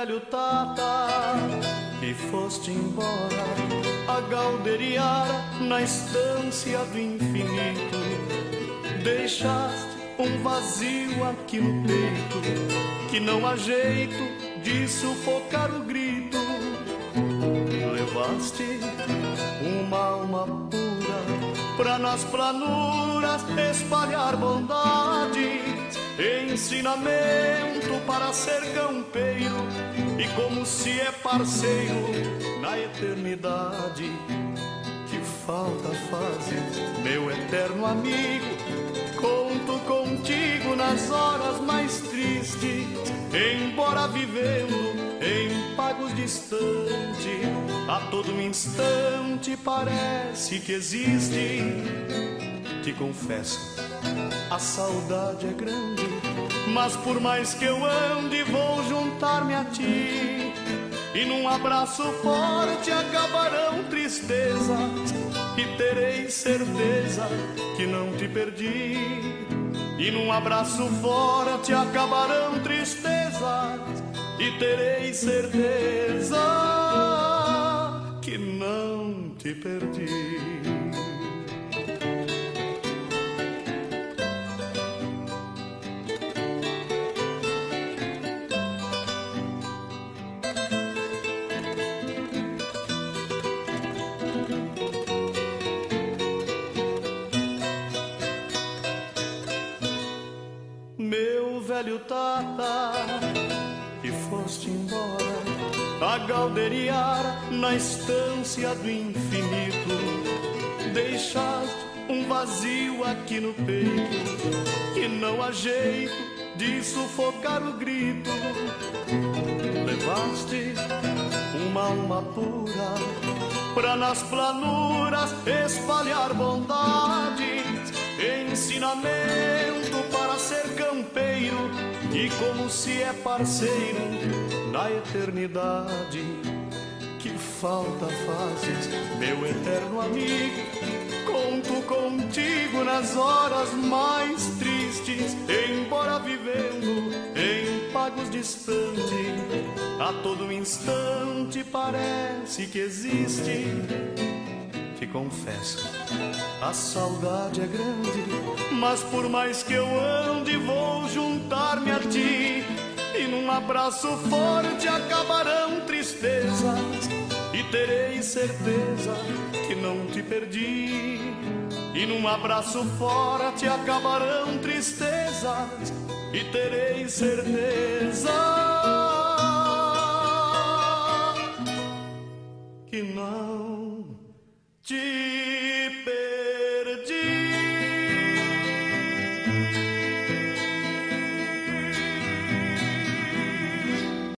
velho tata, e foste embora a galderiar na estância do infinito. Deixaste um vazio aqui no peito, que não há jeito de sufocar o grito. Levaste uma alma pura pra nas planuras espalhar bondade, ensinamento para ser campeiro, e como se é parceiro na eternidade. Que falta fazes, meu eterno amigo, conto contigo nas horas mais tristes, embora vivendo em pagos distante, a todo instante parece que existe. Te confesso, a saudade é grande, mas por mais que eu ande vou juntar-me a ti, e num abraço forte acabarão tristezas, e terei certeza que não te perdi. E num abraço forte acabarão tristezas, e terei certeza que não te perdi. Meu velho tata, e foste embora a galderiar na estância do infinito. Deixaste um vazio aqui no peito, que não há jeito de sufocar o grito. Levaste uma alma pura pra nas planuras espalhar bondade, ensinamento para ser campeiro, e como se é parceiro na eternidade. Que falta fazes, meu eterno amigo, conto contigo nas horas mais tristes, embora vivendo em pagos distantes, a todo instante parece que existe. Te confesso, a saudade é grande, mas por mais que eu ande vou juntar-me a ti, e num abraço forte acabarão tristezas, e terei certeza que não te perdi. E num abraço forte acabarão tristezas, e terei certeza que não te